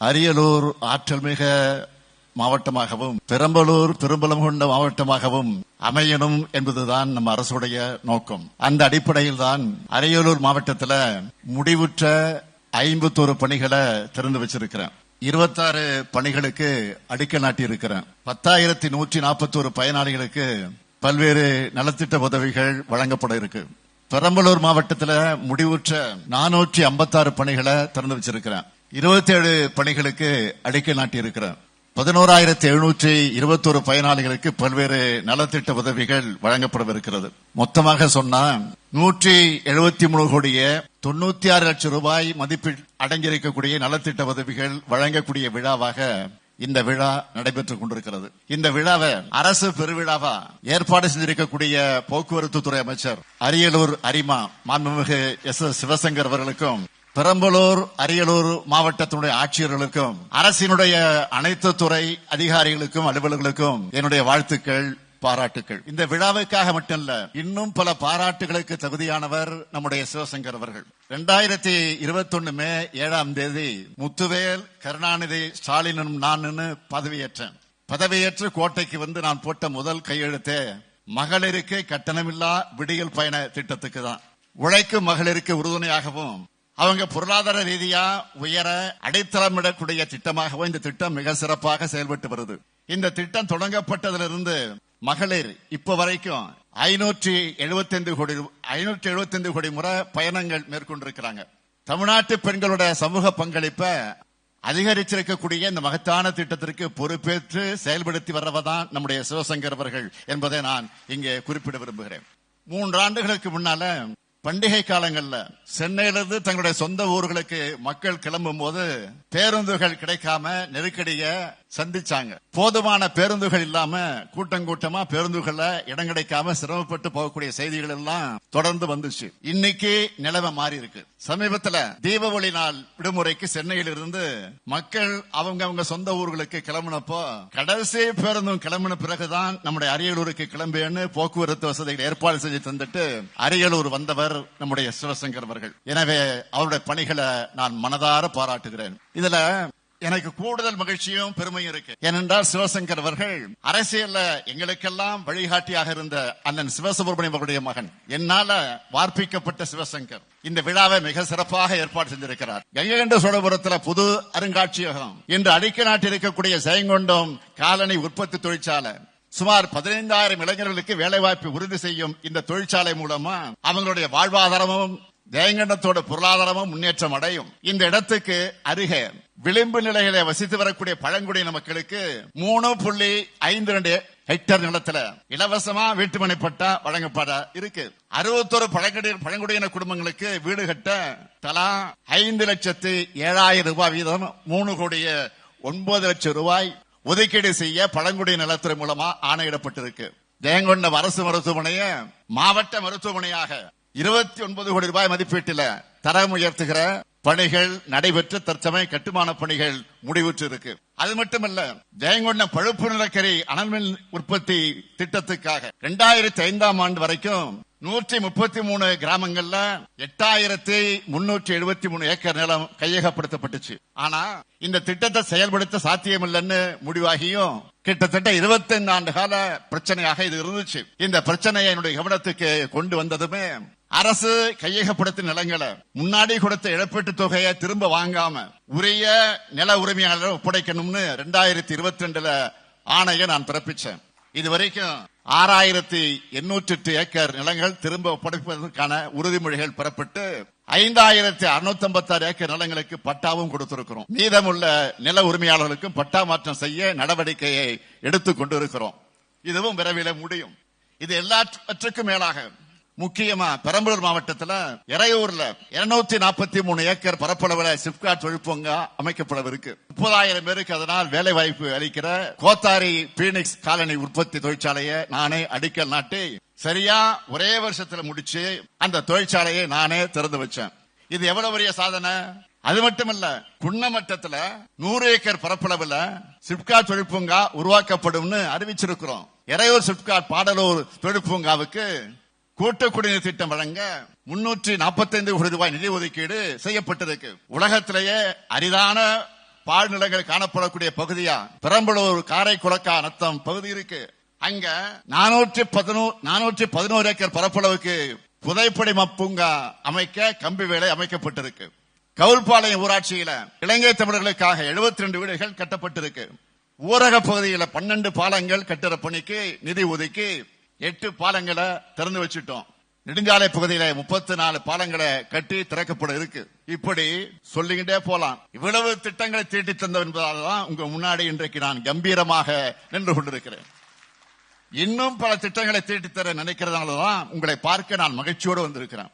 அரியலூர் ஆற்றல் மிக மாவட்டமாகவும் பெரம்பலூர் பெரும்பலம் கொண்ட மாவட்டமாகவும் அமையணும் என்பதுதான் நம்ம அரசுடைய நோக்கம். அந்த அடிப்படையில் தான் அரியலூர் மாவட்டத்தில் முடிவுற்ற 51 பணிகளை திறந்து வச்சிருக்கிறேன். 26 பணிகளுக்கு அடிக்கல் நாட்டி இருக்கிறேன். 10,141 பயனாளிகளுக்கு பல்வேறு நலத்திட்ட உதவிகள் வழங்கப்பட இருக்கு. பெரம்பலூர் மாவட்டத்தில் முடிவுற்ற 456 பணிகளை திறந்து வச்சிருக்கிறேன். 27 பணிகளுக்கு அடிக்கல் நாட்டி இருக்கிறேன். 11,721 பயனாளிகளுக்கு பல்வேறு நலத்திட்ட உதவிகள் வழங்கப்படவிருக்கிறது. மொத்தமாக சொன்னா 173 கோடியே 96 லட்சம் ரூபாய் மதிப்பில் அடங்கியிருக்கக்கூடிய நலத்திட்ட உதவிகள் வழங்கக்கூடிய விழாவாக இந்த விழா நடைபெற்றுக் கொண்டிருக்கிறது. இந்த விழாவை அரசு பெருவிழாவா ஏற்பாடு செய்திருக்கக்கூடிய போக்குவரத்து துறை அமைச்சர் அரியலூர் அரிமா மாண்புமிகு எஸ். சிவசங்கர் அவர்களுக்கும் பெரம்பலூர் அரியலூர் மாவட்டத்தினுடைய ஆட்சியர்களுக்கும் அரசினுடைய அனைத்து துறை அதிகாரிகளுக்கும் அலுவலர்களுக்கும் என்னுடைய வாழ்த்துக்கள், பாராட்டுக்கள். இந்த விழாவுக்காக மட்டுமல்ல, இன்னும் பல பாராட்டுகளுக்கு தகுதியானவர் நம்முடைய சிவசங்கர் அவர்கள். 2021 மே 7ஆம் தேதி முத்துவேல் கருணாநிதி ஸ்டாலின் நான் பதவியேற்றேன். பதவியேற்று கோட்டைக்கு வந்து நான் போட்ட முதல் கையெழுத்தே மகளிருக்கு கட்டணமில்லா விடியல் பயண திட்டத்துக்கு தான். உழைக்கும் மகளிருக்கு உறுதுணையாகவும் அவங்க பொருளாதார ரீதியா உயர அடித்தளமிடக்கூடிய திட்டமாகவும் இந்த திட்டம் மிக சிறப்பாக செயல்பட்டு வருது. இந்த திட்டம் தொடங்கப்பட்டதிலிருந்து மகளிர் இப்ப வரைக்கும் 575 கோடி முறை பயணங்கள் மேற்கொண்டிருக்கிறாங்க. தமிழ்நாட்டு பெண்களுடைய சமூக பங்களிப்பை அதிகரிச்சிருக்கக்கூடிய இந்த மகத்தான திட்டத்திற்கு பொறுப்பேற்று செயல்படுத்தி வர்றவதான் நம்முடைய சிவசங்கர் அவர்கள் என்பதை நான் இங்கே குறிப்பிட விரும்புகிறேன். 3 ஆண்டுகளுக்கு முன்னால பண்டிகை காலங்கள்ல சென்னையிலிருந்து தங்களுடைய சொந்த ஊர்களுக்கு மக்கள் கிளம்பும் போது பேருந்துகள் கிடைக்காம நெருக்கடிய சந்திச்சாங்க. போதுமான பேருந்துகள் இல்லாம கூட்டமா பேருந்துகள்ல இடம் கிடைக்காம சிரமப்பட்டு போகக்கூடிய செய்திகள் எல்லாம் தொடர்ந்து வந்துச்சு. இன்னைக்கு நிலைமை மாறி இருக்கு. சமீபத்துல தீபாவளி நாள் விடுமுறைக்கு சென்னையில் இருந்து மக்கள் அவங்க சொந்த ஊர்களுக்கு கிளம்பினப்போ கடைசி பேருந்தும் கிளம்பின பிறகுதான் நம்முடைய அரியலூருக்கு கிளம்பியன்னு போக்குவரத்து வசதிகள் ஏற்பாடு செஞ்சு தந்துட்டு அரியலூர் வந்தவர் நம்முடைய சிவசங்கர் அவர்கள். எனவே அவருடைய பணிகளை நான் மனதார பாராட்டுகிறேன். இதுல எனக்கு கூடுதல் மகிழ்ச்சியும் பெருமையும் இருக்கு. ஏனென்றால் சிவசங்கர் அவர்கள் அரசியல்ல எங்களுக்கெல்லாம் வழிகாட்டியாக இருந்த அண்ணன் சிவசுப்ரமணியம் அவருடைய மகன். என்னால வார்ப்பிக்கப்பட்ட சிவசங்கர் இந்த விழாவை மிக சிறப்பாக ஏற்பாடு செஞ்சிருக்கிறார். கங்கைகொண்ட சோழபுரத்தில் புது அருங்காட்சியகம், இன்று அடிக்கல் நாட்டியிருக்கக்கூடிய ஜெயங்கொண்டம் காலனி உற்பத்தி தொழிற்சாலை, சுமார் 15,000 இளைஞர்களுக்கு வேலைவாய்ப்பு உறுதி செய்யும் இந்த தொழிற்சாலை மூலமா அவங்களுடைய வாழ்வாதாரமும் ஜெயங்கொண்டத்தோட பொருளாதாரமும் முன்னேற்றம் அடையும். இந்த இடத்துக்கு அருகே விளிம்பு நிலையில வசித்து வரக்கூடிய பழங்குடியின மக்களுக்கு 3.52 ஹெக்டேர் நிலத்துல இலவசமா வீட்டுமனை பட்டா வழங்கப்பட இருக்கு. 61 பழங்குடியின குடும்பங்களுக்கு வீடு கட்ட தலா 5,07,000 ரூபாய் வீதம் 3,09,00,000 ரூபாய் ஒதுக்கீடு செய்ய பழங்குடியின நலத்துறை மூலமா ஆணையிடப்பட்டிருக்கு. ஜெயங்கொண்டம் அரசு மருத்துவமனையை மாவட்ட மருத்துவமனையாக 29 கோடி ரூபாய் மதிப்பீட்டில் தரம் உயர்த்துகிற பணிகள் நடைபெற்று தற்சமய கட்டுமான பணிகள் முடிவுற்று இருக்கு. அது மட்டுமல்ல, ஜெயங்கொண்டம் பழுப்பு நிலக்கரி அனல்மின் உற்பத்தி திட்டத்துக்காக 2005ஆம் ஆண்டு வரைக்கும் 133 கிராமங்கள்ல 8,373 ஏக்கர் நிலம் கையகப்படுத்தப்பட்டுச்சு. ஆனா இந்த திட்டத்தை செயல்படுத்த சாத்தியமில்லைன்னு முடிவாகியும் கிட்டத்தட்ட 25 ஆண்டு கால பிரச்சனையாக இது இருந்துச்சு. இந்த பிரச்சனையை என்னுடைய கவனத்துக்கு கொண்டு வந்ததுமே அரசு கையகப்படுத்திய நிலங்களை முன்னாடி கொடுத்த இழப்பீட்டு தொகையை திரும்ப வாங்காம உரிய நில உரிமையாளர் ஒப்படைக்கணும்னு 2022 ஆணையை நான் பிறப்பிச்சேன். இதுவரைக்கும் 6,808 ஏக்கர் நிலங்கள் திரும்ப ஒப்படைப்பதற்கான உறுதிமொழிகள் பெறப்பட்டு 5,656 ஏக்கர் நிலங்களுக்கு பட்டாவும் கொடுத்திருக்கிறோம். மீதமுள்ள நில உரிமையாளர்களுக்கும் பட்டா மாற்றம் செய்ய நடவடிக்கையை எடுத்துக் கொண்டிருக்கிறோம். இதுவும் விரைவில் முடியும். இது எல்லாவற்றுக்கும் மேலாக முக்கியமா பெரம்பலூர் மாவட்டத்தில் எறையூர்ல 243 ஏக்கர் பரப்பளவுல சிப்காட் தொழிற்பூங்கா அமைக்கப்படவிருக்கு. 30,000 பேருக்கு அதனால் வேலை வாய்ப்பு அளிக்கிற கோத்தாரி பீனிக்ஸ் காலனி உற்பத்தி தொழிற்சாலையை நானே அடிக்கல் நாட்டி சரியா ஒரே வருஷத்துல முடிச்சு அந்த தொழிற்சாலையை நானே திறந்து வச்சேன். இது எவ்வளவு பெரிய சாதனை! அது மட்டுமல்ல, குன்னமட்டத்துல 100 ஏக்கர் பரப்பளவுல சிப்காட் தொழிற்பூங்கா உருவாக்கப்படும் அறிவிச்சிருக்கிறோம். எறையூர் சிப்காட் பாடலூர் தொழிற்பூங்காவுக்கு கூட்டு குடிநீர் திட்டம் வழங்க 345 கோடி ரூபாய் நிதி ஒதுக்கீடு செய்யப்பட்டிருக்கு. உலகத்திலேயே அரிதான பாழ்நிலங்கள் காணப்படக்கூடிய பகுதியா பெரம்பலூர் காரைக்குளக்கா நத்தம் பகுதி இருக்கு. அங்க 411 ஏக்கர் பரப்பளவுக்கு புதைப்படி பூங்கா அமைக்க கம்பி வேலை அமைக்கப்பட்டிருக்கு. கவுல்பாளையம் ஊராட்சியில இலங்கை தமிழர்களுக்காக 72 வீடுகள் கட்டப்பட்டிருக்கு. ஊரக பகுதியில 12 பாலங்கள் கட்டுற பணிக்கு நிதி ஒதுக்கி 8 பாலங்களை திறந்து வச்சுட்டோம். நெடுஞ்சாலை பகுதியில 34 பாலங்களை கட்டி திறக்கப்பட இருக்கு. இப்படி சொல்லிக்கிட்டே போலாம். இவ்வளவு திட்டங்களை தீட்டி தந்தோம் என்பதால்தான் உங்க முன்னாடி இன்றைக்கு நான் கம்பீரமாக நின்று கொண்டிருக்கிறேன். இன்னும் பல திட்டங்களை தீட்டித்தர நினைக்கிறதாலதான் உங்களை பார்க்க நான் மகிழ்ச்சியோடு வந்திருக்கிறேன்.